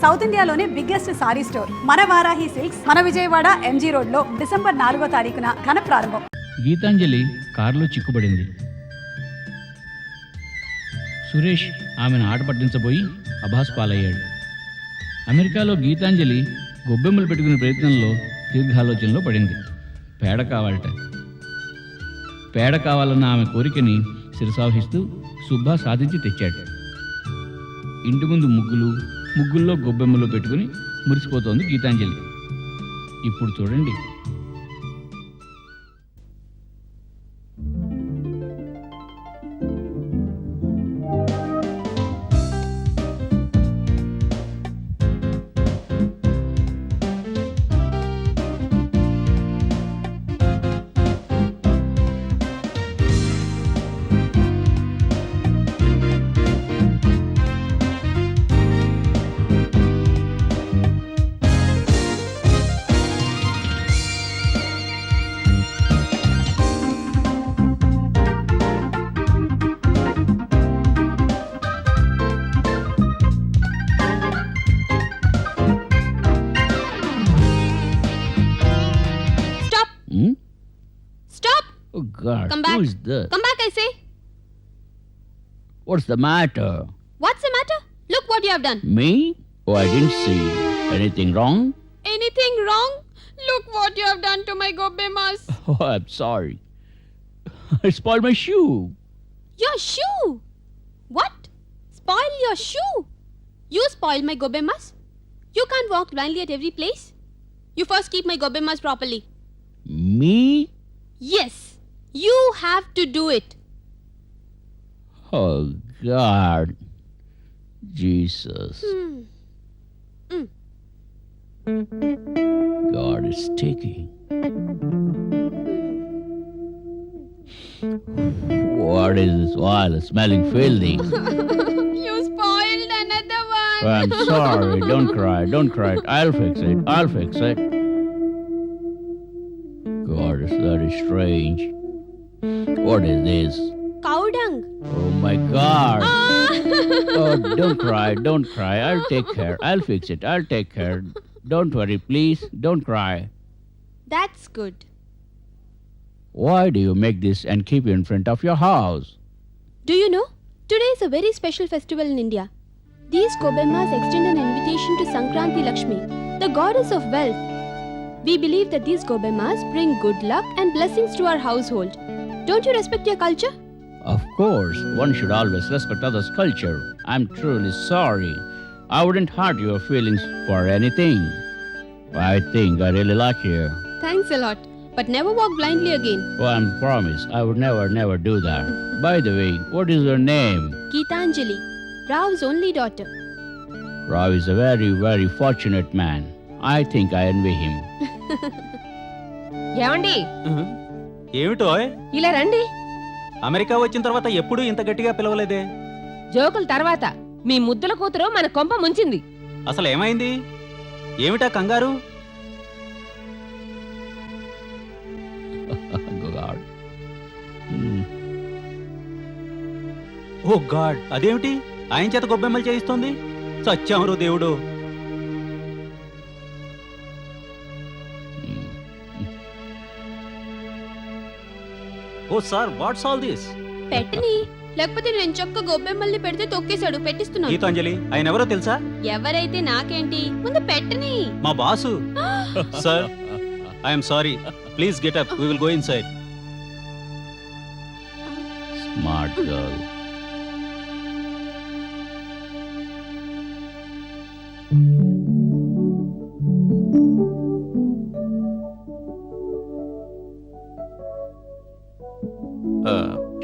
South ఇండియాలోనే biggest sorry store మన Varahi silks మన విజయవాడ ఎంజీ రోడ్ లో డిసెంబర్ 4వ తారీఖున ఘన ప్రారంభం. గీతాంజలి కారులో చిక్కుబడింది. సురేష్ ఆమెను ఆట పట్టించబోయి అభాస్ పాలయ్యాడు. అమెరికాలో గీతాంజలి గొబ్బెమ్మలు పెట్టుకునే ప్రయత్నంలో దీర్ఘాలోచనలో పడింది. పేడ కావాలన్న ఆమె కోరికని శిరసావహిస్తూ సుబ్బా సాధించి తెచ్చాడు. ఇంటి ముందు ముగ్గుల్లో గొబ్బెమ్మలు పెట్టుకుని మురిసిపోతోంది గీతాంజలి. ఇప్పుడు చూడండి. Oh God, Come back. who is this? Come back, I say. What's the matter? What's the matter? Look what you have done. Me? Oh, I didn't see. Anything wrong? Anything wrong? Look what you have done to my gobbemas. Oh, I'm sorry. I spoiled my shoe. Your shoe. What? Spoil your shoe? You spoil my gobbemas? You can't walk blindly at every place. You first keep my gobbemas properly. Me? Yes. You have to do it. Oh God. Jesus. God is taking. What is this oil smelling filthy? You spoiled another one. Oh, I'm sorry. Don't cry. I'll fix it. God, is very strange. What is this? Cow dung. Oh my God. Ah. Oh, don't cry. I'll take care. Don't worry, please. Don't cry. That's good. Why do you make this and keep it in front of your house? Do you know? Today is a very special festival in India. These gobbemas extend an invitation to Sankranti Lakshmi, the goddess of wealth. We believe that these gobbemas bring good luck and blessings to our household. Don't you respect your culture? Of course, one should always respect others' culture. I'm truly sorry. I wouldn't hurt your feelings for anything. I think I really like you. Thanks a lot. But never walk blindly again. Oh, I promise I would never do that. By the way, what is your name? Geetanjali, Rav's only daughter. Rav is a very fortunate man. I think I envy him. ఏమండి ఏమిటో ఇలా రండి. America వచ్చిన తర్వాత ఎప్పుడూ ఇంత గట్టిగా పిలవలేదే. జోకుల తర్వాత మీ ముద్దుల కూతురు మన కొంప ముంచింది. అసలు ఏమైంది? ఏమిటా కంగారు? God. ఓ గాడ్, అదేమిటి ఆయన చేత గొబ్బెమ్మలు చేయిస్తోంది? సత్యమరు దేవుడు. ఓ సార్, వాట్స్ ఆల్ దిస్? పెట్టని లేకపోతే నేను చొక్క గొబ్బెమ్మల్ని పెడితే తొక్కేశాడు. పెట్టిస్తున్నాను. గీతాంజలి ఆయన ఎవరో తెలుసా? ఎవరైతే నాకేంటి, ముందు పెట్టని. మా boss. Sir, I'm sorry. Please get up, we will go inside. Smart girl.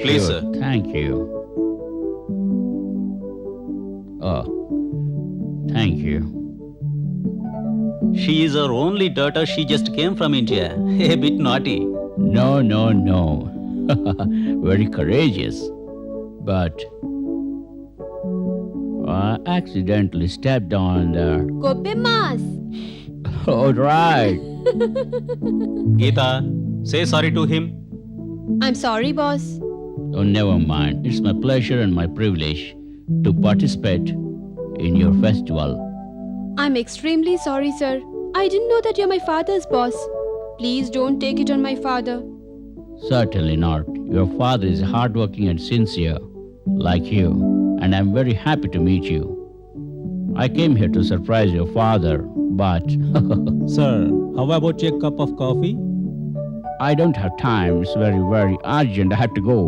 Please, Sure, sir. Thank you. Oh, thank you. She is our only daughter. She just came from India. A bit naughty. No. Very courageous. But I accidentally stepped on the... గొబ్బెమ్మాస్. All right. Geeta, say sorry to him. I'm sorry, boss. Oh, never mind. It's my pleasure and my privilege to participate in your festival. I'm extremely sorry, sir. I didn't know that you're my father's boss. Please don't take it on my father. Certainly not. Your father is hardworking and sincere, like you, and I'm very happy to meet you. I came here to surprise your father, but Sir, how about a cup of coffee? I don't have time. It's very, very urgent. I have to go.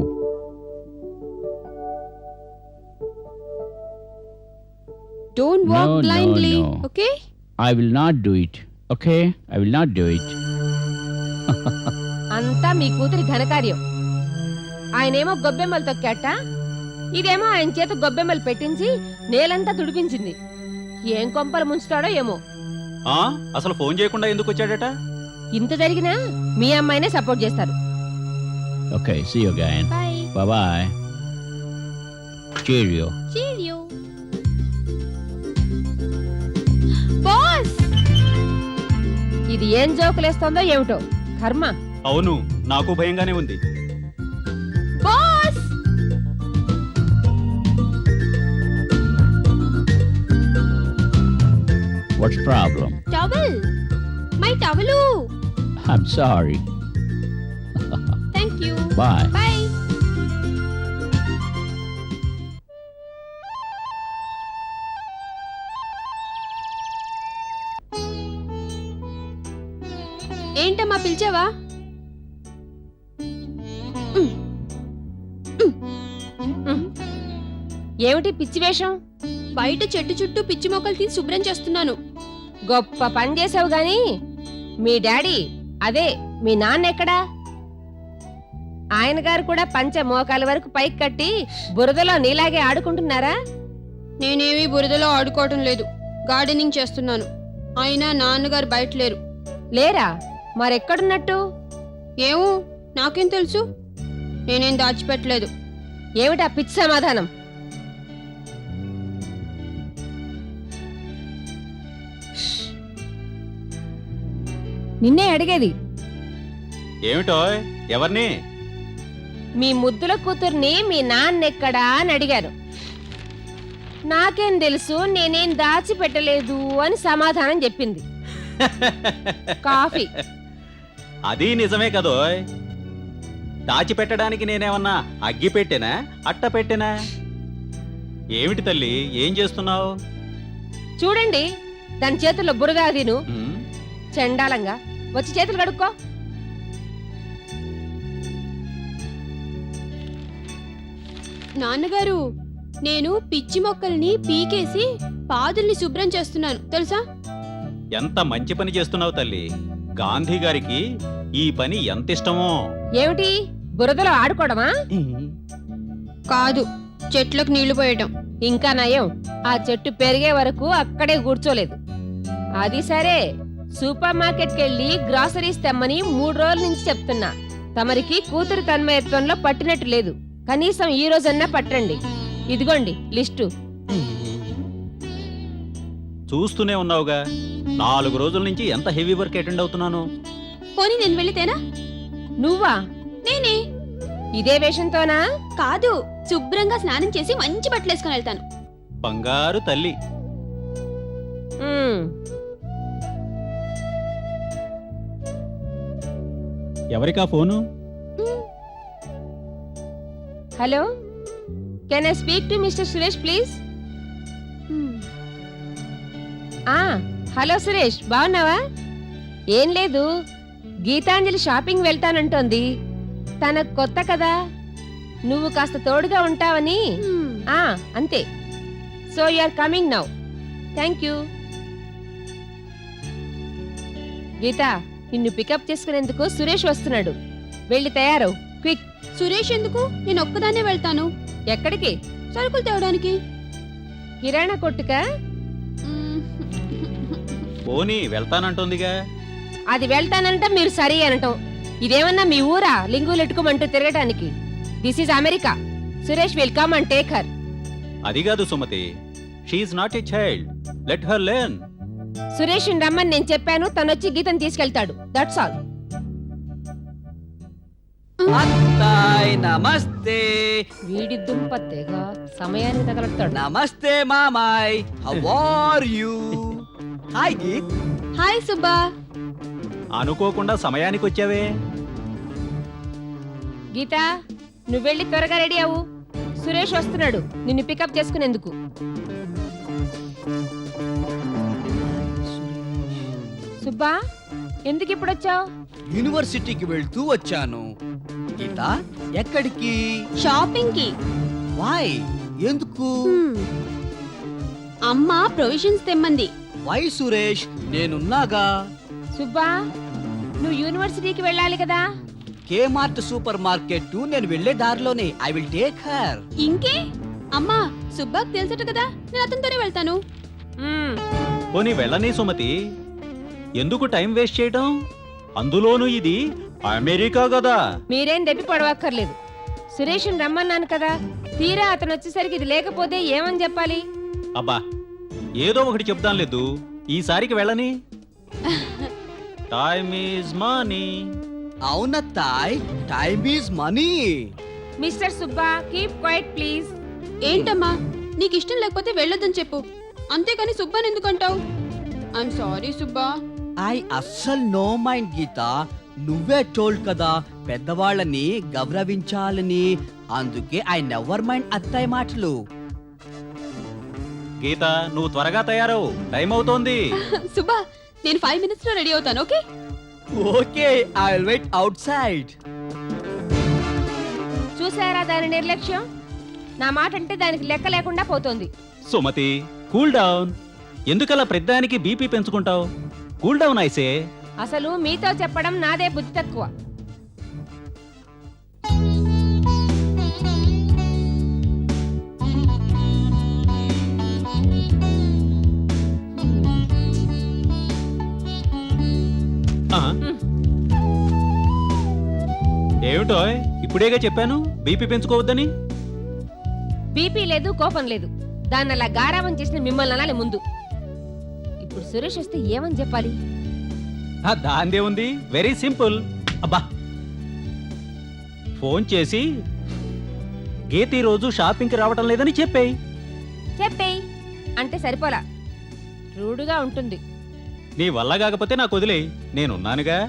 Don't walk No, no, blindly, no. okay? I will not do it. Okay? I will not do it. అంతా మీ కూతురి ఘనకార్యం. ఆయనేమో గొబ్బెమ్మలు తొక్కాట, ఇదేమో ఆయన చేత గొబ్బెమ్మలు పెట్టించి నేలంతా తుడిపించింది. ఏం కొంపలు ముంచుతాడో ఏమో. అసలు ఫోన్ చేయకుండా ఎందుకు వచ్చాడట? ఇంత జరిగినా మీ అమ్మాయినే సపోర్ట్ చేస్తారు. Okay, see you again. Bye. Bye-bye. Cheerio. Cheerio. Boss! ఇది ఏం జోకులేస్తోందో ఏమిటో కర్మ. అవును, నాకు భయంగానే ఉంది. Boss! What's the problem? Towel. My towelu. I'm sorry. Thank you. Bye. Bye. ఏంటమ్మా పిలిచావా? ఏమిటి పిచ్చి వేషం? బయట చెట్టు చుట్టూ పిచ్చి మొక్కలు తీసి శుభ్రం చేస్తున్నాను. గొప్ప పని చేసావు గాని మీ డాడీ, అదే మీ నాన్న ఎక్కడా? ఆయన గారు కూడా పంచ మోకాల వరకు పైకి కట్టి బురదలో నీలాగే ఆడుకుంటున్నారా? నేనేమీ బురదలో ఆడుకోవటం లేదు, గార్డెనింగ్ చేస్తున్నాను. అయినా నాన్నగారు బయట లేరు. లేరా? మరెక్కడున్నట్టు? ఏమో, నాకేం తెలుసు? నేనేం దాచిపెట్టలేదు. ఏమిటా పిచ్చి సమాధానం? నిన్నే అడిగేది. ఏమిటో, ఎవరిని? మీ ముద్దుల కూతుర్ని మీ నాన్నెక్కడా అని అడిగారు. నాకేం తెలుసు, నేనేం దాచిపెట్టలేదు అని సమాధానం చెప్పింది. కాఫీ. అది నిజమే కదోయ్. దాచిపెట్టడానికి నేనేమన్నా అగ్గి పెట్టేనా, అట్ట పెట్టేనా? ఏమిటి తల్లి, ఏం చేస్తున్నావు? చూడండి, దాని చేతుల్లో బురదాదిను. చండాలంగా వచ్చి చేతులు కడుక్కో. నాన్నగారు, నేను పిచ్చి మొక్కల్ని పీకేసి పాదుల్ని శుభ్రం చేస్తున్నాను తెలుసా? ఎంత మంచి పని చేస్తున్నావు తల్లి. గాంధీ గారికి ఈ పని ఎంత ఇష్టమో. ఏమిటి, బురదలో ఆడుకోవడమా? కాదు, చెట్లకు నీళ్లు పోయటం. ఇంకా నయం, ఆ చెట్టు పెరిగే వరకు అక్కడే కూర్చోలేదు. అది సరే, సూపర్ మార్కెట్కి వెళ్ళి గ్రాసరీస్ తెమ్మని 3 రోజుల నుంచి చెప్తున్నా. తమరికి కూతురు తన్మయత్వంలో పట్టినట్టు లేదు. కనీసం ఈ రోజన్నా పట్టండి. ఇదిగోండి లిస్టు. చూస్తూనే ఉన్నావుగా, 4 రోజుల నుంచి ఎంత హెవీ వర్క్ అటెండ్ అవుతున్నాను. పోనీ నేను వెళితేనా? నువ్వా? నేనే. ఇదే వేషంతోనా? కాదు, శుభ్రంగా స్నానం చేసి మంచి బట్టలు వేసుకుని వెళ్తాను. బంగారు తల్లి. ఉమ్, ఎవరికా phone? Hello, can I speak to mister Suresh please? Hello Suresh, బాగున్నావా? ఏం లేదు, గీతాంజలి షాపింగ్ వెళ్తానంటోంది. తన కొత్త కదా, నువ్వు కాస్త తోడుగా ఉంటావని. అంతే. So you are coming now. Thank you. Geetha, నిన్ను పికప్ చేసుకునేందుకు సురేష్ వస్తున్నాడు. వెళ్ళి తయారవు, క్విక్. సురేష్ ఎందుకు? నేను ఒక్కదాన్నే వెళ్తాను. ఎక్కడికి? సరుకులు తేవడానికి. కిరాణా కొట్టుకా? పోనీ వెళ్తానంటుందిగా. అది వెళ్తానంట, మీరు సరి అనటం. ఇదేమన్నా మీ ఊరా లింగులెట్టుకోమంటూ తిరగటానికి? This is America. Suresh will come and take her. అది కాదు Sumathi, she's not a child, let her learn. Suresh రమ్మని నేను చెప్పాను, తనొచ్చి గీతను తీసుకెళ్తాడు. That's all. అత్తాయ్ నమస్తే. వీడి దుంపత్తేగా సమయాన్ని తగలడతాడు. నమస్తే మామాయ్, how are you? Hi Geeth. Hi Subba. అనుకోకుండా సమయానికి వచ్చావే. గీత నువ్వు వెళ్ళి త్వరగా రెడీ అవ్వు. సురేష్ వస్తున్నాడు నిన్ను పికప్ చేసుకునేందుకు. సుబ్బా ఎందుకు ఇప్పుడు వచ్చావు? యూనివర్సిటీకి వెళ్తూ వచ్చాను. గీత ఎక్కడికి? షాపింగ్ కి. వాయ్? ఎందుకు? అమ్మ ప్రొవిజన్స్ తెమ్మంది. వై సురేష్, నేనున్నాగా. సుబ్బా నువ్వు యూనివర్సిటీకి వెళ్ళాలి కదా. కేమార్ట్ సూపర్ మార్కెట్ నేను వెళ్లే దారిలోనే. I will take her. ఇంకే అమ్మా సుబ్బాకి తెలుసట కదా, నేను అతనితోనే వెళ్తాను. మ్మ్. పోనీ వెళ్ళని సుమతి, ఎందుకు టైం వేస్ట్ చేయడం? అందులోనూ ఇది అమెరికా కదా. మీరేం దెప్పి పడవక్కర్లేదు. సురేష్ని రమ్మన్నాను కదా. తీరా అతను వచ్చేసరికి ఇది లేకపోతే ఏమని చెప్పాలి? అబ్బా ఏదో ఒకటి చెప్దాం లేదు, ఈసారికి వెళ్ళని. Time is money. అవునత్తాయ్, time is money. Mister Subba keep quiet please. ఏంటమ్మా నీకు ఇష్టం లేకపోతే వెళ్ళొద్దని చెప్పు, అంతేకాని సుబ్బాని ఎందుకంటావు? I'm sorry Subba. ఐ అస్సలు నో మైండ్ గీత. నువ్వే టోల్డ్ కదా పెద్దవాళ్ళని గౌరవించాలని. అందుకే ఐ నెవర్ మైండ్ అత్తయ్య మాటలు. గీత నువ్వు త్వరగా తయారవు, టైం అవుతోంది. సుబ్బా నేను 5 minutes లో రెడీ అవుతాను. Okay okay, I will wait outside. చూసారా దాని నిర్లక్ష్యం? నా మాట అంటే దానికి లెక్క లేకుండా పోతోంది. Sumathi cool down. ఎందుకలా ప్రతిదానికి బీపీ పెంచుకుంటావు? Cool down I say. అసలు మీతో చెప్పడం నాదే బుద్ధి తక్కువ. ఏమిటో ఇప్పుడేగా చెప్పాను బీపీ పెంచుకోవద్దని. బీపీ లేదు, కోపం లేదు. దాన్ని అలా గారాబం చేసిన మిమ్మల్ని అనాలి ముందు. ఇప్పుడు సురేష్ వస్తే ఏమని చెప్పాలి? దాందే ఉంది, వెరీ సింపుల్. అబ్బా ఫోన్ చేసి గీత ఈ రోజు షాపింగ్కి రావటం లేదని చెప్పేయి. చెప్పేయ్ అంటే సరిపోలా, రూడుగా ఉంటుంది. నీ వల్ల కాకపోతే నాకు వదిలేయి, నేనున్నానుగా.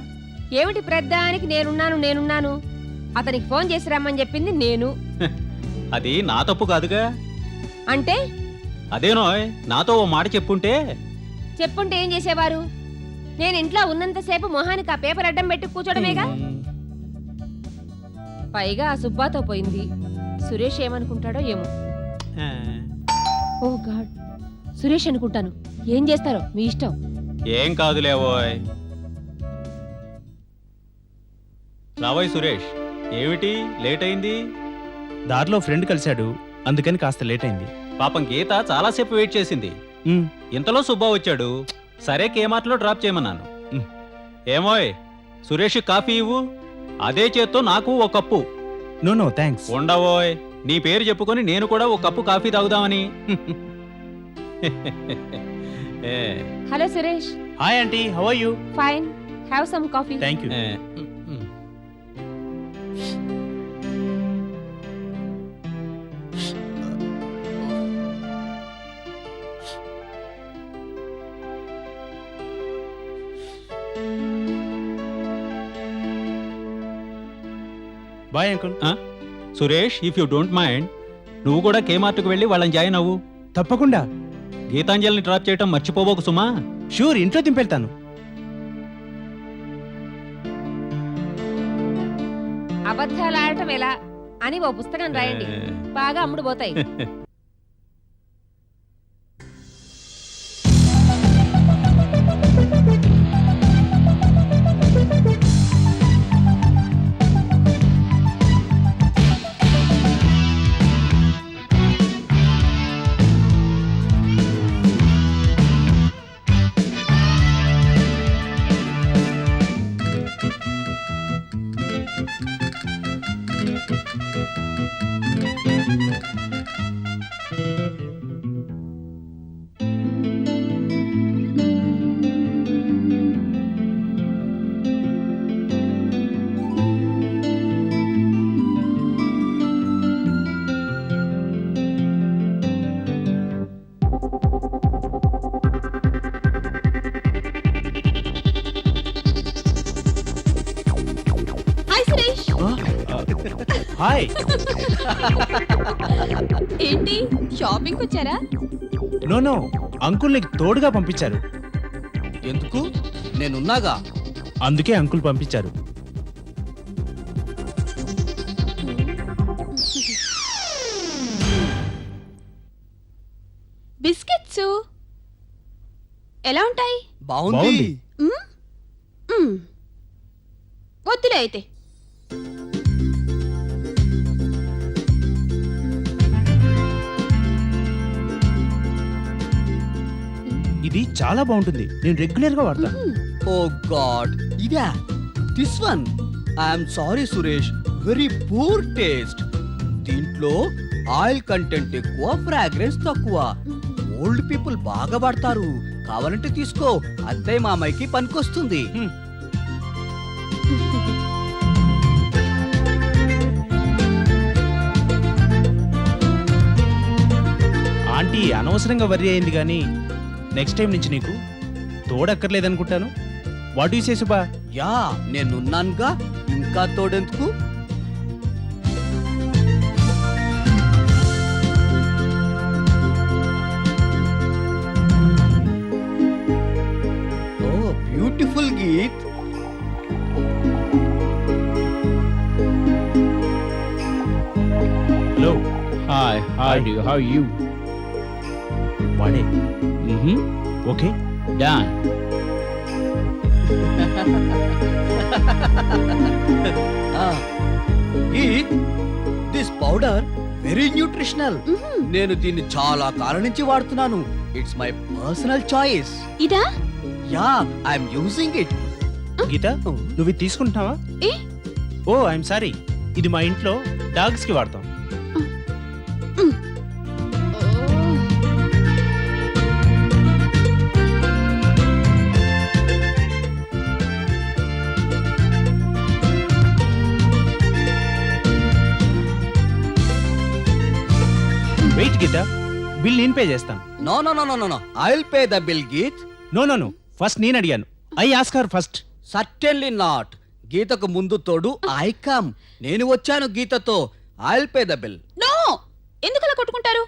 ఏమిటి ప్రద్దానికి నేనున్నాను? అతనికి ఫోన్ చేసి రమ్మని చెప్పింది నేను. అది నా తప్పు కాదుగా. అంటే అదేనోయ్, నాతో ఓ మాట చెప్పుంటే. చెప్పుంటే ఏం చేసేవారు? నేను ఇంట్లో ఉన్నంతసేపు మొహానికి ఆ పేపర్ అడ్డం పెట్టి కూర్చోడమేగా. పైగా ఆ సుబ్బాతో పోయింది. సురేష్ ఏమనుకుంటాడో ఏమో. ఓ గాడ్, సురేష్ అనుకుంటాను. ఏం చేస్తారో మీ ఇష్టం. ఏం కాదులేవోయ్. రావోయ్ సురేష్, ఏమిటి లేట్ అయింది? దారిలో ఫ్రెండ్ కలిశాడు, అందుకని కాస్త లేట్ అయింది. పాపం గీత చాలాసేపు వెయిట్ చేసింది. ఇంతలో సుబ్బా వచ్చాడు. సరే కేమార్ట్లో డ్రాప్ చేయమన్నాను. ఏమోయ్ సురేష్ కాఫీ ఇవ్వు. అదే చేత్తో నాకు ఓ కప్పు. No thanks. ఉండవోయ్, నీ పేరు చెప్పుకొని నేను కూడా ఓ కప్పు కాఫీ తాగుదామని. Hello Suresh. Hi aunty, how are you? Fine, have some coffee. Thank you. Bye uncle. Suresh, if you don't mind, నువ్వు కూడా కేమార్ట్కు వెళ్ళి వాళ్ళని జాయిన్ అవ్వు. తప్పకుండా. గీతాంజలిని డ్రాప్ చేయటం మర్చిపోబోకు సుమా. షూర్, ఇంట్లో దింపెళ్తాను. అబద్ధాలు ఆడటం ఎలా అని ఓ పుస్తకం రాయండి, బాగా అమ్ముడు పోతాయి. హాయ్. ఏంటి షాపింగ్ వచ్చారా? నో అంకుల్ నీకు తోడుగా పంపించారు. ఎందుకు? నేనున్నాగా. అందుకే అంకుల్ పంపించారు. బిస్కెట్స్ ఎలా ఉంటాయి? బాగుంది. బాగుంది. వద్దులే అయితే. ఇది చాలా బాగుంటుంది. నేను రెగ్యులర్ గా వాడతాను. ఓ గాడ్, ఇదా? This one. I'm sorry Suresh, very poor taste. దీంట్లో ఆయిల్ కంటెంట్ ఎక్కువ, ఫ్రాగ్రెన్స్ తక్కువ. ఓల్డ్ పీపుల్ బాగా వాడతారు. కావాలంటే తీసుకో, అత్తయ్య మామయ్యకి పనికొస్తుంది. ఆంటీ అనవసరంగా వర్రీ అయింది కానీ నెక్స్ట్ టైం నుంచి నీకు తోడక్కర్లేదనుకుంటాను. What you say Subba? Yeah, నేనున్నానుగా, ఇంకా తోడెందుకు? Oh beautiful Geeth. Hello. Hi, how do you? How are you? వాడే. Mm-hmm. Okay. Done. Geeth, this powder very nutritional. నేను దీన్ని చాలా కాలం నుంచి వాడుతున్నాను. It's my personal choice. ఇదా? Yeah, I'm using it. Geetha, నువ్వు ఇది తీసుకుంటున్నావా? ఏ? ఓ ఐఎమ్ సారీ. ఇది మా ఇంట్లో డాగ్స్ కి వాడతాం. వెయిట్ గీత, బిల్ నేను పే చేస్తాను. No no no no no, I will pay the bill Geeth. No first నేను అడిగాను. I ask her first. Certainly not. గీతకు ముందు తోడు ఐ కమ్. నేను వచ్చాను గీతతో. I will pay the bill. No, ఎందుకు అలా కొట్టుకుంటారు?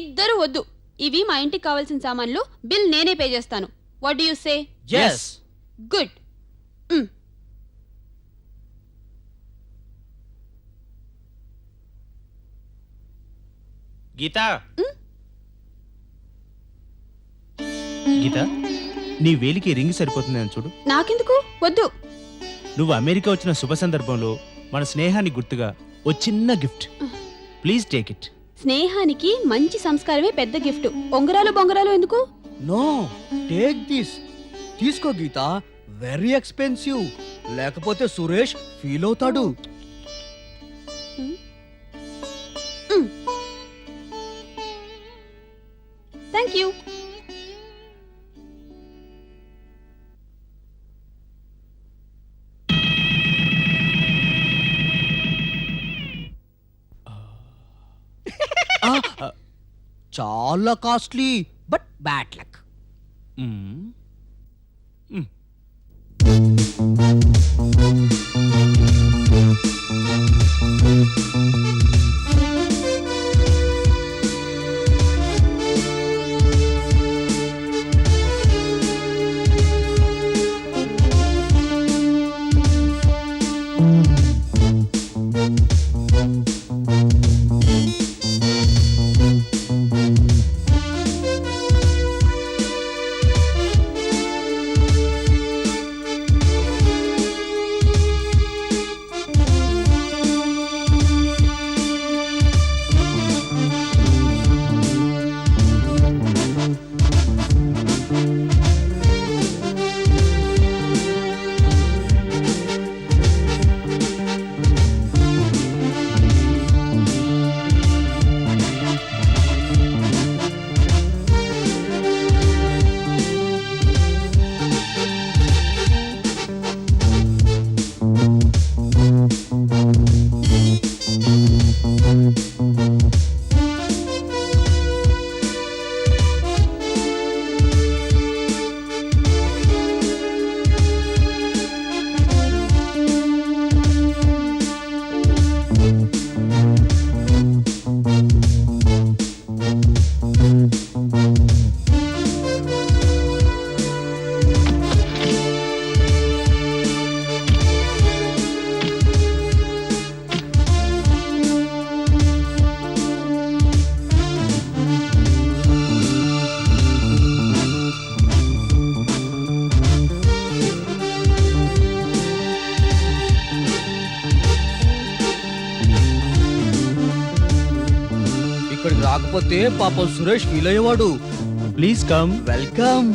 ఇద్దరు వద్దు. ఇవి మా ఇంటికి కావాల్సిన సామాన్లు. బిల్ నేనే పే చేస్తాను. What do you say? Yes. Good. Geetha, Geetha, నీ వేలికి రింగ్ సరిపోతుందని చూడు. నాకెందుకు? వద్దు. నువ్వు అమెరికా వచ్చిన శుభ సందర్భంలో మన స్నేహానికి గుర్తుగా ఓ చిన్న గిఫ్ట్. Please take it. స్నేహానికి మంచి సంస్కారమే పెద్ద గిఫ్ట్. ఉంగరాలు బొంగరాలు ఎందుకు? No, take this. తీసుకో గీత, వెరీ ఎక్స్పెన్సివ్. లేకపోతే సురేష్ ఫీల్ అవుతాడు. Thank you. చాలా కాస్ట్లీ, బట్ బ్యాడ్ లక్. లేకపోతే పాపం సురేష్ ఫీల్ అయ్యేవాడు. Please come. వెల్కమ్.